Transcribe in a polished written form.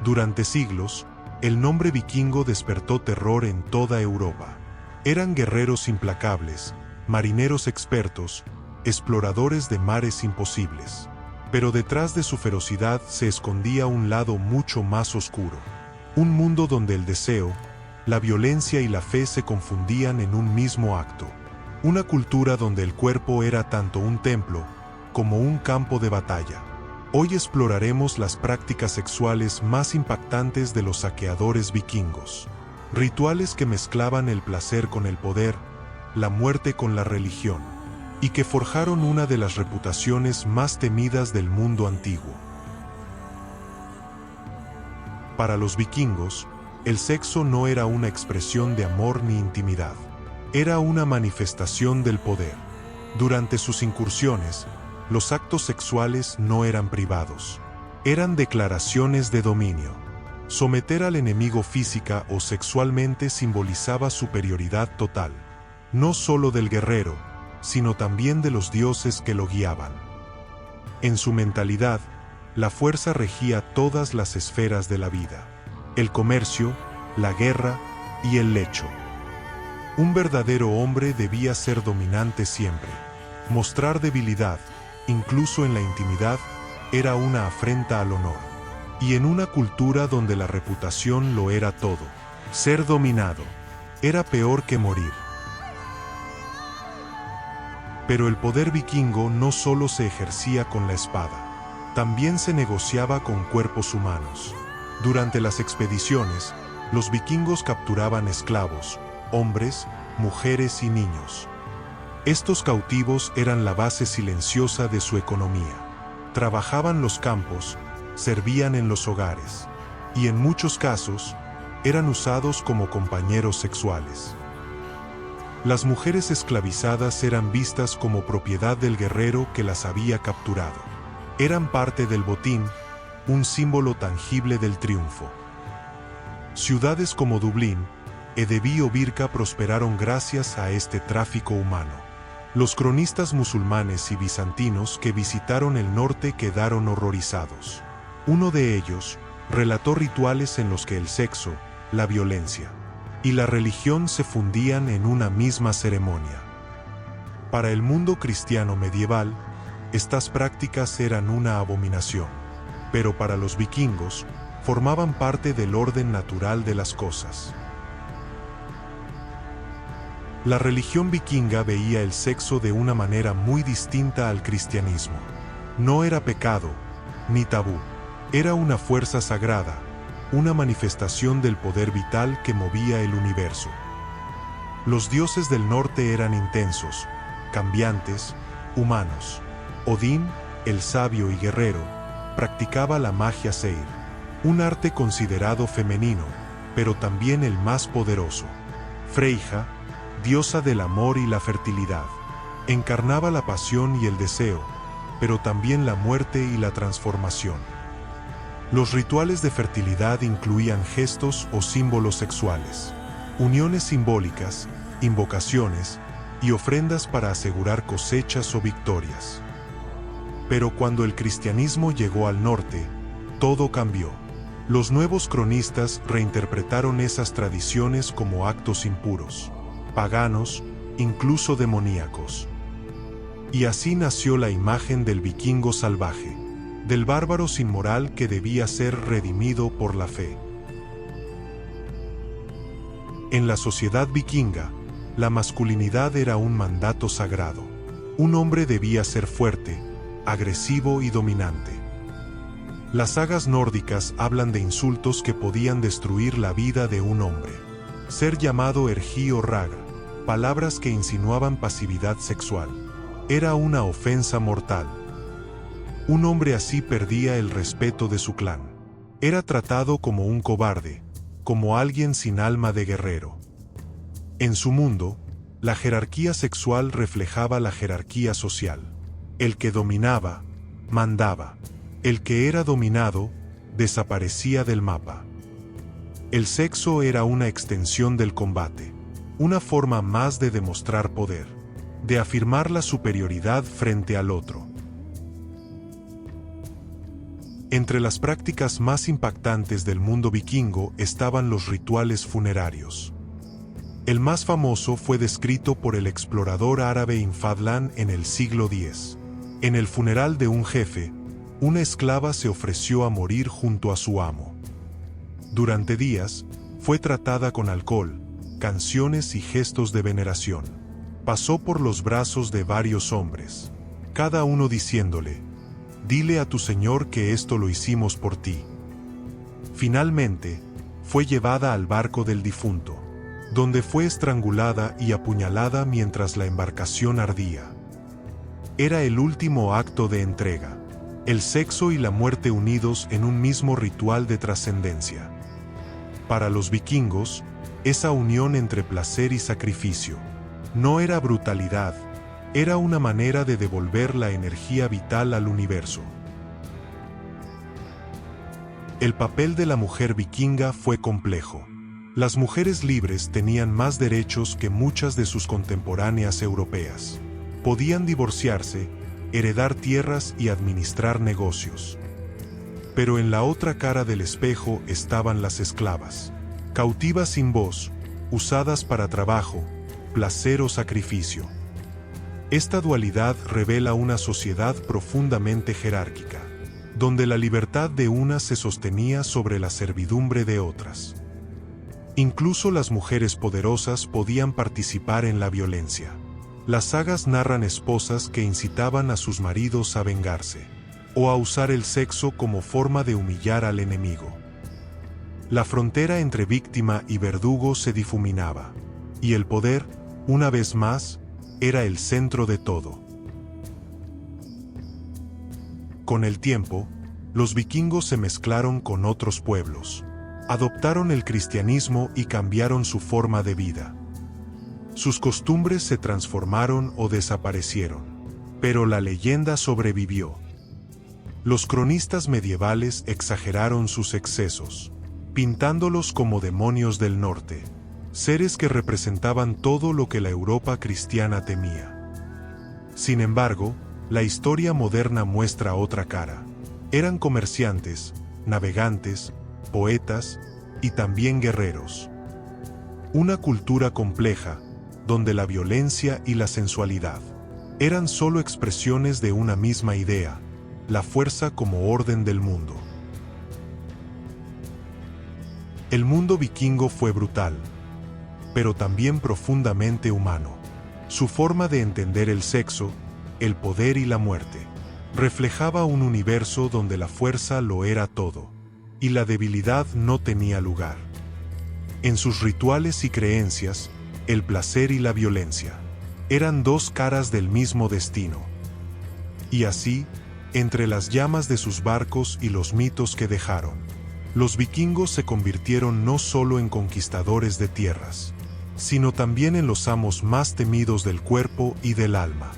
Durante siglos, el nombre vikingo despertó terror en toda Europa. Eran guerreros implacables, marineros expertos, exploradores de mares imposibles. Pero detrás de su ferocidad se escondía un lado mucho más oscuro. Un mundo donde el deseo, la violencia y la fe se confundían en un mismo acto. Una cultura donde el cuerpo era tanto un templo como un campo de batalla. Hoy exploraremos las prácticas sexuales más impactantes de los saqueadores vikingos. Rituales que mezclaban el placer con el poder, la muerte con la religión, y que forjaron una de las reputaciones más temidas del mundo antiguo. Para los vikingos, el sexo no era una expresión de amor ni intimidad. Era una manifestación del poder. Durante sus incursiones, los actos sexuales no eran privados. Eran declaraciones de dominio. Someter al enemigo física o sexualmente simbolizaba superioridad total, no solo del guerrero, sino también de los dioses que lo guiaban. En su mentalidad, la fuerza regía todas las esferas de la vida: el comercio, la guerra y el lecho. Un verdadero hombre debía ser dominante siempre. Mostrar debilidad, incluso en la intimidad, era una afrenta al honor. Y en una cultura donde la reputación lo era todo, ser dominado era peor que morir. Pero el poder vikingo no solo se ejercía con la espada, también se negociaba con cuerpos humanos. Durante las expediciones, los vikingos capturaban esclavos, hombres, mujeres y niños. Estos cautivos eran la base silenciosa de su economía. Trabajaban los campos, servían en los hogares, y en muchos casos, eran usados como compañeros sexuales. Las mujeres esclavizadas eran vistas como propiedad del guerrero que las había capturado. Eran parte del botín, un símbolo tangible del triunfo. Ciudades como Dublín, Edeví o Birka prosperaron gracias a este tráfico humano. Los cronistas musulmanes y bizantinos que visitaron el norte quedaron horrorizados. Uno de ellos relató rituales en los que el sexo, la violencia y la religión se fundían en una misma ceremonia. Para el mundo cristiano medieval, estas prácticas eran una abominación, pero para los vikingos, formaban parte del orden natural de las cosas. La religión vikinga veía el sexo de una manera muy distinta al cristianismo. No era pecado, ni tabú. Era una fuerza sagrada, una manifestación del poder vital que movía el universo. Los dioses del norte eran intensos, cambiantes, humanos. Odín, el sabio y guerrero, practicaba la magia seir, un arte considerado femenino, pero también el más poderoso. Freyja, diosa del amor y la fertilidad, encarnaba la pasión y el deseo, pero también la muerte y la transformación. Los rituales de fertilidad incluían gestos o símbolos sexuales, uniones simbólicas, invocaciones y ofrendas para asegurar cosechas o victorias. Pero cuando el cristianismo llegó al norte, todo cambió. Los nuevos cronistas reinterpretaron esas tradiciones como actos impuros, paganos, incluso demoníacos. Y así nació la imagen del vikingo salvaje, del bárbaro sin moral que debía ser redimido por la fe. En la sociedad vikinga, la masculinidad era un mandato sagrado. Un hombre debía ser fuerte, agresivo y dominante. Las sagas nórdicas hablan de insultos que podían destruir la vida de un hombre. Ser llamado ergi o raga, palabras que insinuaban pasividad sexual, era una ofensa mortal. Un hombre así perdía el respeto de su clan. Era tratado como un cobarde, como alguien sin alma de guerrero. En su mundo, la jerarquía sexual reflejaba la jerarquía social. El que dominaba, mandaba. El que era dominado, desaparecía del mapa. El sexo era una extensión del combate, una forma más de demostrar poder, de afirmar la superioridad frente al otro. Entre las prácticas más impactantes del mundo vikingo estaban los rituales funerarios. El más famoso fue descrito por el explorador árabe Ibn Fadlan en el siglo X. En el funeral de un jefe, una esclava se ofreció a morir junto a su amo. Durante días, fue tratada con alcohol, canciones y gestos de veneración. Pasó por los brazos de varios hombres, cada uno diciéndole: «Dile a tu señor que esto lo hicimos por ti». Finalmente, fue llevada al barco del difunto, donde fue estrangulada y apuñalada mientras la embarcación ardía. Era el último acto de entrega, el sexo y la muerte unidos en un mismo ritual de trascendencia. Para los vikingos, esa unión entre placer y sacrificio no era brutalidad, era una manera de devolver la energía vital al universo. El papel de la mujer vikinga fue complejo. Las mujeres libres tenían más derechos que muchas de sus contemporáneas europeas. Podían divorciarse, heredar tierras y administrar negocios. Pero en la otra cara del espejo estaban las esclavas, cautivas sin voz, usadas para trabajo, placer o sacrificio. Esta dualidad revela una sociedad profundamente jerárquica, donde la libertad de unas se sostenía sobre la servidumbre de otras. Incluso las mujeres poderosas podían participar en la violencia. Las sagas narran esposas que incitaban a sus maridos a vengarse, o a usar el sexo como forma de humillar al enemigo. La frontera entre víctima y verdugo se difuminaba, y el poder, una vez más, era el centro de todo. Con el tiempo, los vikingos se mezclaron con otros pueblos. Adoptaron el cristianismo y cambiaron su forma de vida. Sus costumbres se transformaron o desaparecieron, pero la leyenda sobrevivió. Los cronistas medievales exageraron sus excesos, pintándolos como demonios del norte, seres que representaban todo lo que la Europa cristiana temía. Sin embargo, la historia moderna muestra otra cara. Eran comerciantes, navegantes, poetas y también guerreros. Una cultura compleja, donde la violencia y la sensualidad eran solo expresiones de una misma idea, la fuerza como orden del mundo. El mundo vikingo fue brutal, pero también profundamente humano. Su forma de entender el sexo, el poder y la muerte reflejaba un universo donde la fuerza lo era todo y la debilidad no tenía lugar. En sus rituales y creencias, el placer y la violencia eran dos caras del mismo destino. Y así, entre las llamas de sus barcos y los mitos que dejaron, los vikingos se convirtieron no solo en conquistadores de tierras, sino también en los amos más temidos del cuerpo y del alma.